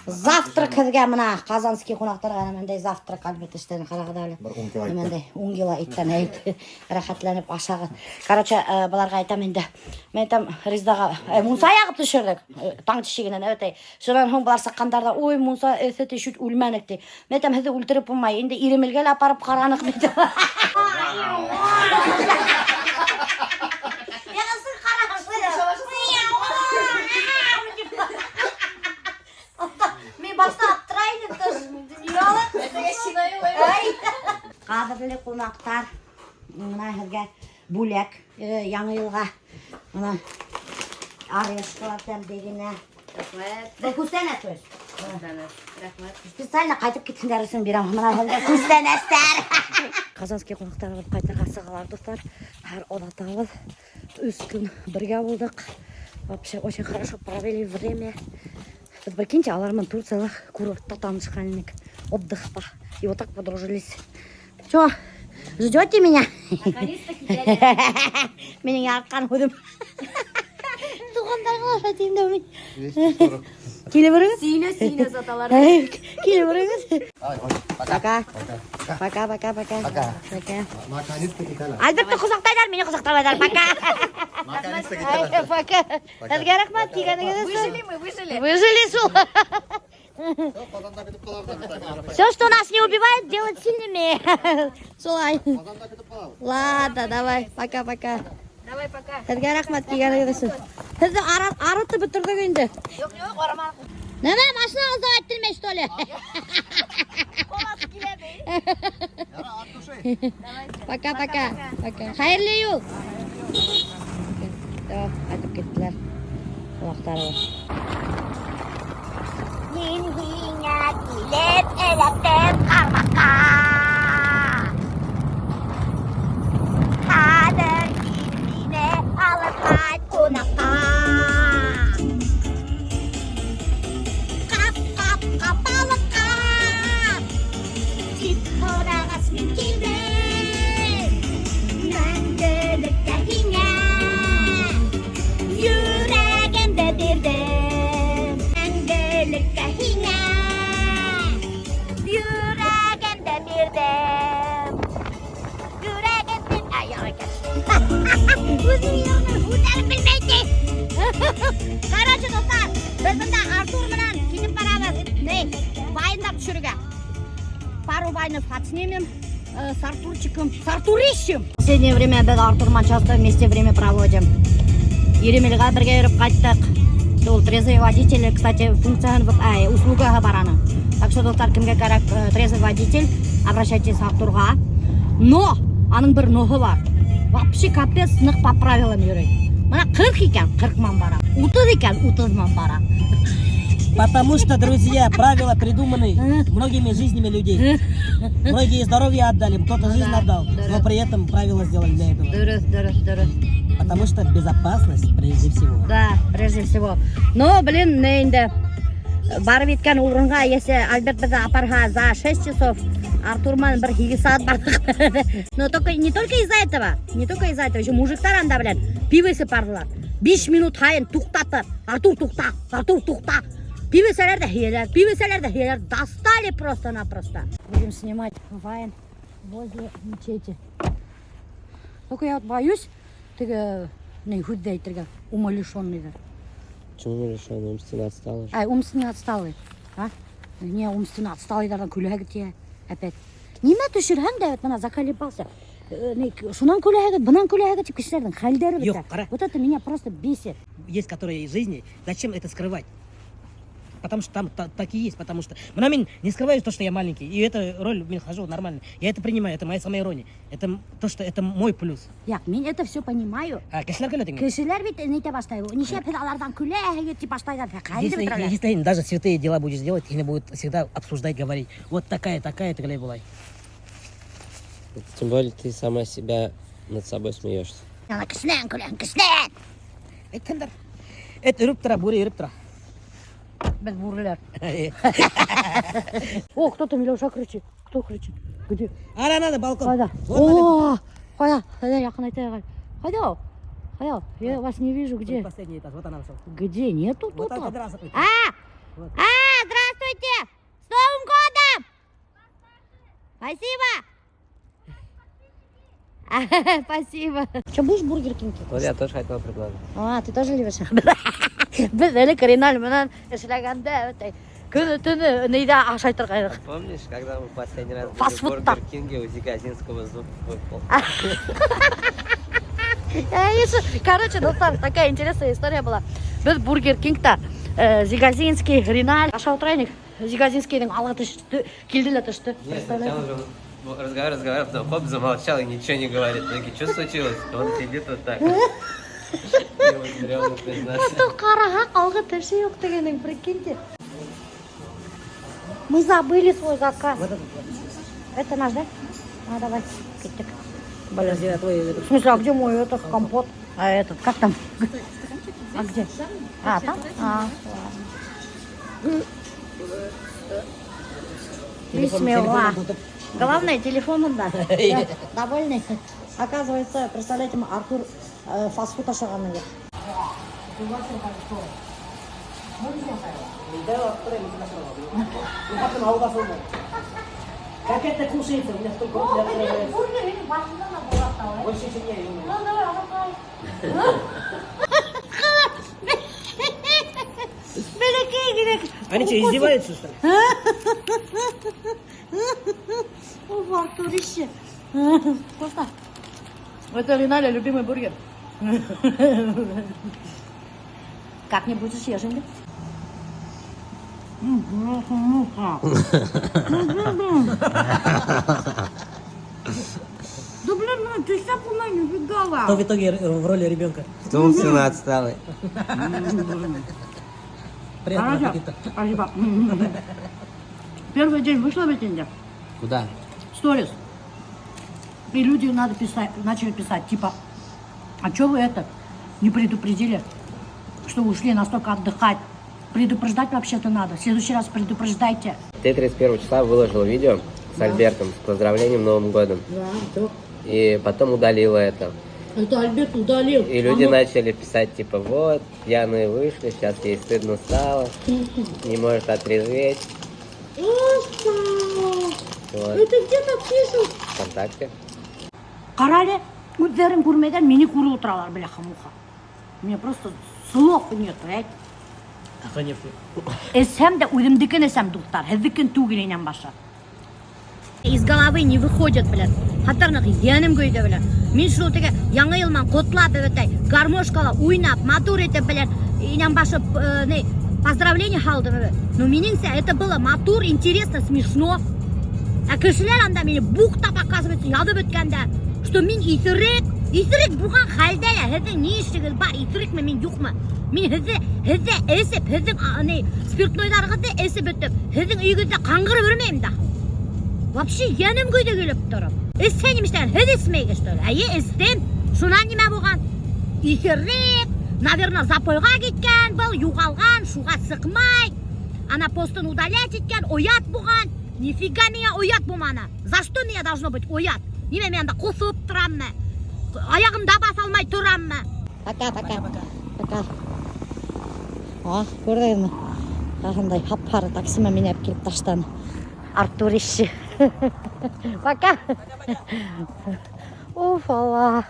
Завтрак һеҙгә мына Казанский ҡунаҡтарға мындай завтрак әлбәттә эштән ҡарағыҙ әле. 10 кило иттән рәхәтләнеп ашағыҙ. Короче, быларға әйтәм инде. Мен әйтәм Риздаға мунса яғып төшөрдөк. Таң тишегенән әйтәй. Шунан һуң былар сыҡҡандарда, ой, мунса эҫе тишүт үлмәнек ди. Мен әйтәм, һеҙҙе үлтереп булмай. Инде Иремелгә лә апарып ҡараныҡ бит. Қадірлі қонақтар, мына һеҙгә бүләк яңы йылға. Мына арыштылар тәмдегенә. Бұл күстәнәс өз. Специально қайтып кеткендер өсөн бирам. Мына һеҙгә күстәнәстәр. Казанский қонақтар алып қайтырға сығалар, достар. Һәр оҙатабыҙ. 3 күн бергә булдык. Вообще очень хорошо провели время. Вы прикиньте, алармен Турциялық курортта танышқанник. Отдых-то. И вот так подружились. Что, ждете меня? Наконец-таки. Менің ярқан өдім. Туғандар қалаша теймді өмей. Келе біріңіз? Сүйіне заталар. Келе біріңіз? Пока. Пока. Әлбетті құзақтайдар, мені құзақтабайдар. Пока. Әзге рахмат, тигеніңіз. Выжили сол. Все, что нас не убивает, делать сильными. Солай. Ладно, давай. Пока. Давай, пока. Һеҙгә рәхмәт килгәнегеҙ. Һеҙҙе арытып бөтөрҙөк инде. Yok, aramam. Нәмә, машинағыҙҙы әйтелмәй, что ли? Kolası kiledi. Пока. Хәйерле юл. Айтып кеттеләр. Ҡунаҡтары. Мин һиңә килеп эләктем ҡармаҡҡа. Хәҙер кил мине алып ҡайт ҡунаҡҡа. Ҡап, балыҡҡа. Тик һорағас мин килдем. Мәңгелеккә һиңә йөрәгемде бирдем. Мәңгелеккә һиңә йөрәгемде бирдем. Йөрәгемде Үзім яғынан үтәріп білмейді. Короче, достар, біз бұнда Артур менен кетіп барабыз. Байындап түшіріге. Пару байнов отснимем с Артурчиком. С Артурищем! В последнее время біз Артурман часто вместе время проводим. Иремелға бірге үріп қайттық. Сол трезвый водитель, кстати, функцияны услугаға бараны. Так что, достар, кімге керек трезвый водитель, обращайтесь к Артурға. Но, аның бір ноғы бар. Вообще капец нық по правилам жүрей. Мына 40 екен, 40 ман бара. 30 екен, 30 ман бара. Потому что, друзья, правила придуманы многими жизнями людей. Многие здоровье отдали, кто-то жизнь отдал, но при этом правила сделали для этого. Дұрыс. Потому что безопасность прежде всего. Да, прежде всего. Но, блин, енді барып еткен орынға, если Альберт бізді апарға за 6 часов, Артурман бір 2 сағат бардық. Но только, не только из-за этого, еще мужиктар анда, блин, пивесі бардылар. 5 минут хайын туқтатып, Артур туқта. Пивеселер де хиелер, достали просто-напросто. Будем снимать вайн возле мечети. Только я вот боюсь, ты не худейтер, умалишенный. Почему умалишенный? Умственно отсталый. Умственно отсталый. Не, умственно отсталыйдардан күләге тие опять. Неме төшірген де, мына заколебался. Шунан күләге, бынан күләге тип кешелердің хәлдері бітті. Жоқ, қара. Вот это меня просто бесит. Есть которые из жизни, зачем это скрывать? Потому что там так и есть, потому что... Но мен не скрываю то, что я маленький, и эта роль мне хожу нормально. Я это принимаю, это моя самоирония. Это то, что это мой плюс. Яқ, мен это все понимаю. Кешелер күләді ең? Кешелер бит нете баштай. Неше педалардан күләге тип баштайдар. Если даже святые дела будешь делать, или будут всегда обсуждать, говорить. Вот такая, ты глей была. Тем более ты сама себя над собой смеешься. Ана кешелер күлән. Это үріп тұра, бүре үріп тұра. Без бурлер. О, кто-то Милоша кричит. Кто кричит? Где? Надо, балкон. Кайда? Вот Кайда? Якын айтайық. Кайда? Я вас не вижу. Где? Последний этаж, вот она вышла. Где? Нету тут. Вот так, Здравствуйте. Здравствуйте! С Новым годом! Спасибо! Спасибо. Что, будешь Бургер Кинг? Вот я тоже хотел предложить. А, ты тоже любишь? Біз әлі кореналь мұнан ішілегенде күні-түні нейді ақша айтырғайдық. Помнишь, когда мы последний раз были в Фастфудта. Бургер Кинге, у Зигазинского зуб выпал? Короче, достар, такая интересная история была. Біз Бургер Кингта Зигазинский, Риналь, аша отырайник. Зигазинскийдің алғы түшті, келділі түшті. Нет, сначала уже он разговаривал, потом хоп, замолчал и ничего не говорит. Я говорю, что случилось? Он сидит вот так. Я вот реально признаться. Что қараға алғы түші жоқ дегенің, прикиньте. Мы забыли свой заказ. Это наш, да? А, давай, киттик. Подожди, а твой... В смысле, а где мой этот компот? А этот, как там? А где? А, там? А, ладно. Весьма. Главное, телефон да. Довольный? Оказывается, представляете, Артур фастфуд ашағанын деп. Как это кушается? У меня столько рублей. Больше, чем я, Они что, издеваются, что ли? О, Артурище. Вкусно. Это Риналя любимый бургер. Как-нибудь съешь, или? Да блин, ну ты сам по мне убегала. Кто в итоге в роли ребенка? Кто умственно отсталый? Приятного аппетита. Спасибо. Первый день вышла в Этинде, Куда? сторис. И люди начали писать, типа, а что вы это не предупредили, что ушли настолько отдыхать? Предупреждать вообще-то надо. В следующий раз предупреждайте. Ты 31 числа выложил видео с Альбертом с поздравлением Новым годом. Да, все. И потом удалила это. Это Альберт удалил. И люди начали писать, типа, вот, пьяные вышли, сейчас ей стыдно стало, не может отрезветь. Вот. Это где-то пишут. ВКонтакте. Қарали, өздерін көрмеген мені көріп отыралар, бляха-муха. Мне просто слов нет, блядь. А кто не в... Эсем де өзімдікін эсем дуқтар, хіздікін түгілінен баша. Из головы не выходит, блядь. Қатарнық енім көйді, блядь. Мен шыл теге яңа елман қотлап, өтай, гармошкала уйнап, мотор етіп, блядь, инен башы, поздравление халды, блядь. Но меніңсе, это было мотор, интересно, смешно. А кішілер анда мені буқта показывается, ядып өткенде, что мен исірік бұған халдәлі, хізі не ішігіз бар, исірік мен юқмы. Мен хізі әсіп, хізі спиртнойдарғызы әсіп өтіп, хізің үйгізі қаңғыры өрмеймін да. Вообще енім көйді келіп тұрып. Эссенім іштеген, хіз эсмейге что ли? Әйе, эстем, шунан неме бұған? Исірік, наверное, запойға кеткен бұл, юғалған, шуға сықмай. Ана постын удалять еткен, оят бұған. Нифига меня оят бумана. За что меня должно быть оят? Неме мен да қосып тұрамын. Аяғымда бас алмай тұрамын. Пока. О, көрдіңіз ме? Қағындай хап-пары таксима мені әп келіп таштан. Артурище. Пока. Уф, Алла.